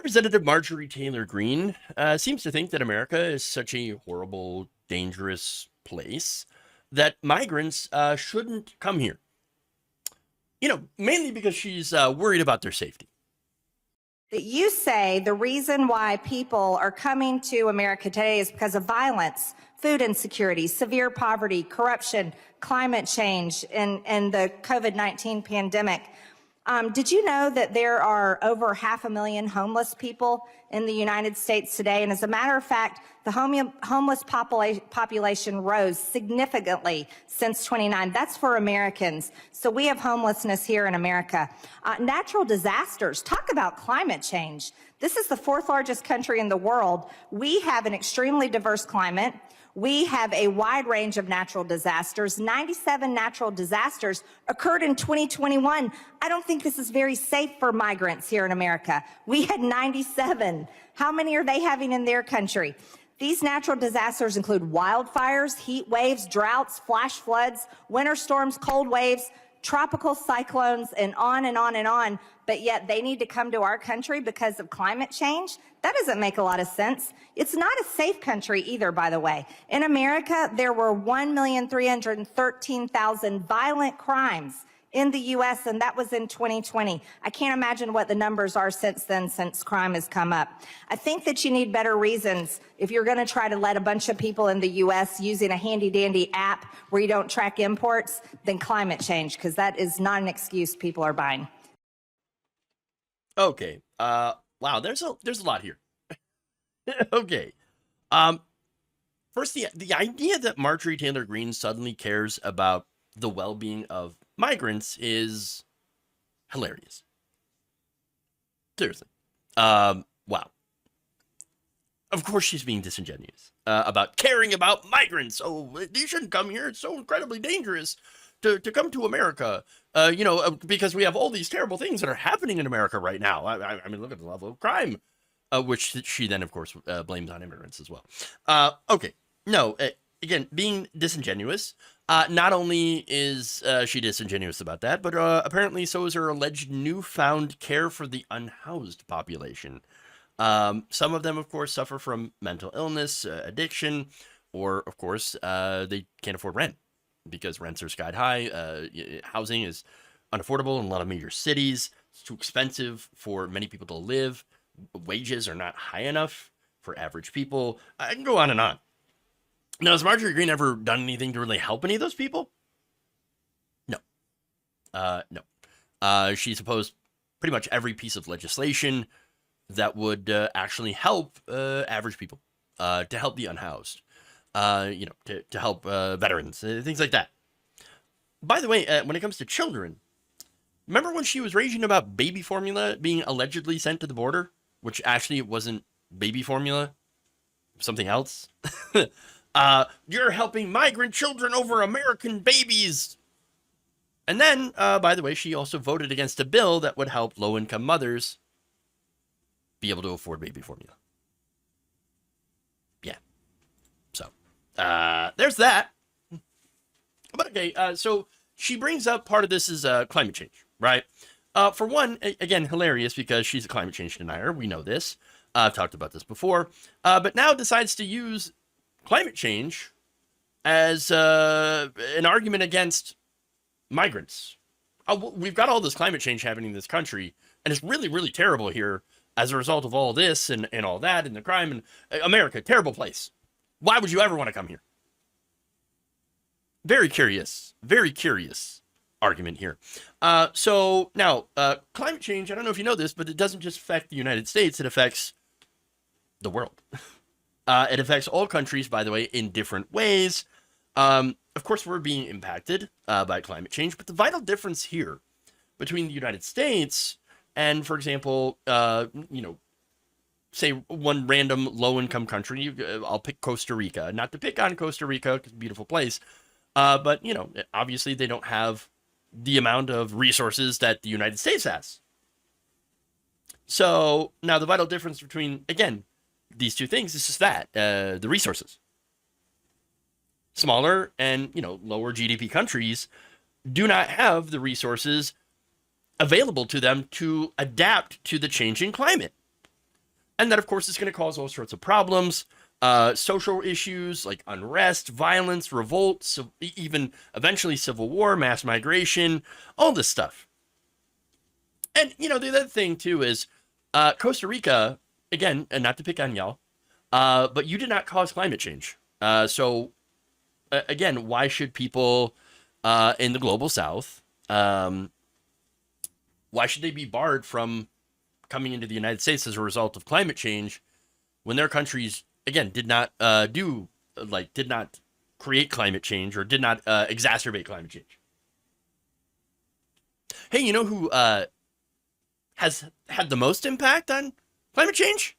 Representative Marjorie Taylor Greene seems to think that America is such a horrible, dangerous place that migrants shouldn't come here. Mainly because she's worried about their safety. That you say the reason why people are coming to America today is because of violence, food insecurity, severe poverty, corruption, climate change, and the COVID-19 pandemic. Did you know that there are over 500,000 homeless people in the United States today? And as a matter of fact, the homeless population rose significantly since 29. That's for Americans. So we have homelessness here in America. Natural disasters, talk about climate change. This is the fourth largest country in the world. We have an extremely diverse climate. We have a wide range of natural disasters. 97 natural disasters occurred in 2021. I don't think this is very safe for migrants here in America. We had 97. How many are they having in their country? These natural disasters include wildfires, heat waves, droughts, flash floods, winter storms, cold waves, tropical cyclones, and on and on and on. But yet they need to come to our country because of climate change? That doesn't make a lot of sense. It's not a safe country either, by the way. In America, there were 1,313,000 violent crimes in the U.S., and that was in 2020. I can't imagine what the numbers are since then, since crime has come up. I think that you need better reasons if you're going to try to let a bunch of people in the U.S. using a handy-dandy app where you don't track imports than climate change, because that is not an excuse people are buying. Okay. Wow. There's a lot here. Okay. First, the idea that Marjorie Taylor Greene suddenly cares about the well-being of migrants is hilarious. Seriously. Wow. Of course she's being disingenuous about caring about migrants. Oh, you shouldn't come here. It's so incredibly dangerous to come to America. Because we have all these terrible things that are happening in America right now. I mean, look at the level of crime, which she then, of course, blames on immigrants as well. Okay. No, again, being disingenuous. Not only is she disingenuous about that, but apparently so is her alleged newfound care for the unhoused population. Some of them, of course, suffer from mental illness, addiction, or, of course, they can't afford rent because rents are sky high. Housing is unaffordable in a lot of major cities. It's too expensive for many people to live. Wages are not high enough for average people. I can go on and on. Now, has Marjorie Greene ever done anything to really help any of those people? No. No. She's opposed pretty much every piece of legislation that would actually help average people, to help the unhoused, to help veterans, things like that. By the way, when it comes to children, remember when she was raging about baby formula being allegedly sent to the border, which actually wasn't baby formula, something else? You're helping migrant children over American babies. And then, by the way, she also voted against a bill that would help low-income mothers be able to afford baby formula. Yeah. So, there's that. But okay, so she brings up part of this is climate change, right? For one, again, hilarious because she's a climate change denier. We know this. I've talked about this before. But now decides to use climate change as an argument against migrants. We've got all this climate change happening in this country, and it's really, really terrible here as a result of all this and all that and the crime. And America, terrible place. Why would you ever want to come here? Very curious argument here. So now, climate change, I don't know if you know this, but it doesn't just affect the United States, it affects the world. It affects all countries, by the way, in different ways. Of course, we're being impacted by climate change, but the vital difference here between the United States and, for example, say one random low-income country, I'll pick Costa Rica. Not to pick on Costa Rica, because it's a beautiful place, but, obviously they don't have the amount of resources that the United States has. So now the vital difference between, again, these two things is just that, the resources. Smaller and, lower GDP countries do not have the resources available to them to adapt to the changing climate. And that, of course, is going to cause all sorts of problems, social issues like unrest, violence, revolt, so even eventually civil war, mass migration, all this stuff. And, the other thing, too, is Costa Rica, again, and not to pick on y'all, but you did not cause climate change. Again, why should people in the global south, why should they be barred from coming into the United States as a result of climate change when their countries, again, did not create climate change or did not exacerbate climate change? Hey, you know who has had the most impact on climate change?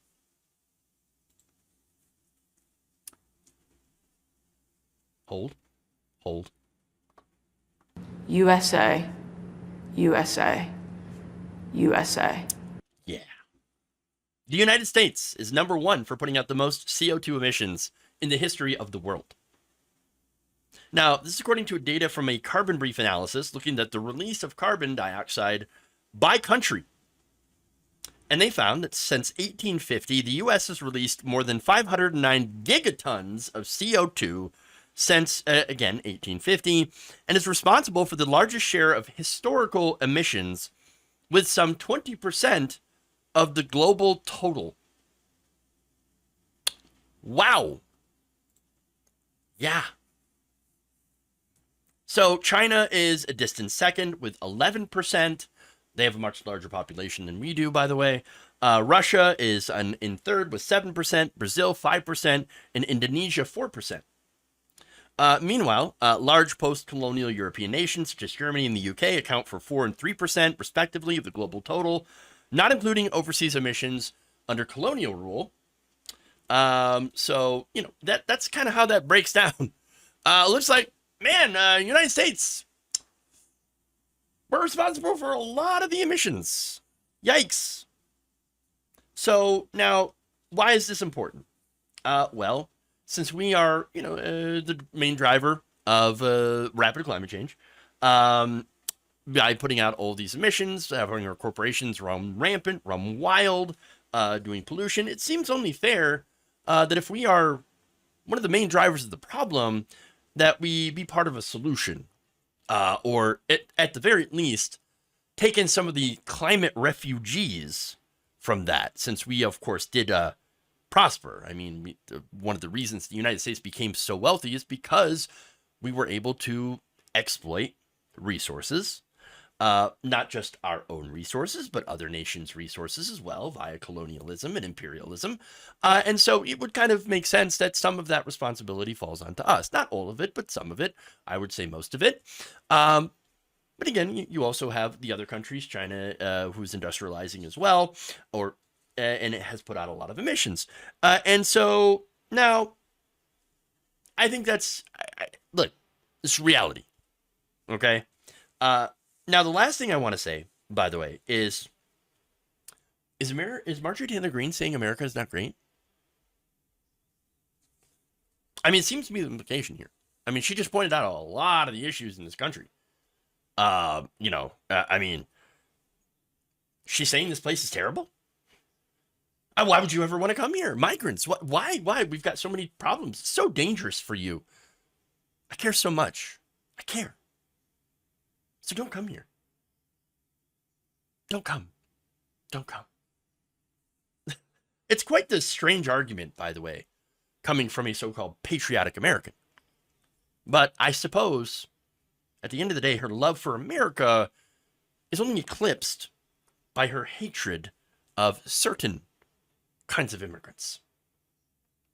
Hold. USA, USA, USA. Yeah. The United States is number one for putting out the most CO2 emissions in the history of the world. Now, this is according to data from a carbon brief analysis looking at the release of carbon dioxide by country. And they found that since 1850, the U.S. has released more than 509 gigatons of CO2 since, again, 1850, and is responsible for the largest share of historical emissions with some 20% of the global total. Wow. Yeah. So China is a distant second with 11%. They have a much larger population than we do, by the way. Russia is in third with 7%, Brazil 5%, and Indonesia 4%. Meanwhile, large post-colonial European nations such as Germany and the UK account for 4% and 3%, respectively, of the global total, not including overseas emissions under colonial rule. So, that's kind of how that breaks down. Looks like, man, United States, we're responsible for a lot of the emissions. Yikes. So now, why is this important? Well, since we are, the main driver of rapid climate change, by putting out all these emissions, having our corporations run rampant, run wild, doing pollution, it seems only fair that if we are one of the main drivers of the problem, that we be part of a solution, or at the very least, take in some of the climate refugees from that, since we, of course, did prosper. I mean, one of the reasons the United States became so wealthy is because we were able to exploit resources, not just our own resources, but other nations' resources as well via colonialism and imperialism. And so it would kind of make sense that some of that responsibility falls onto us. Not all of it, but some of it. I would say most of it. But again, you also have the other countries, China, who's industrializing as well, and it has put out a lot of emissions. And so now, I think that's, look, it's reality. Okay? Now, the last thing I want to say, by the way, is Marjorie Taylor Greene saying America is not great? I mean, it seems to be the implication here. I mean, she just pointed out a lot of the issues in this country. I mean, she's saying this place is terrible? Why would you ever want to come here? Migrants, why? We've got so many problems. It's so dangerous for you. I care so much. I care. So don't come here. Don't come. Don't come. It's quite the strange argument, by the way, coming from a so-called patriotic American. But I suppose, at the end of the day, her love for America is only eclipsed by her hatred of certain kinds of immigrants.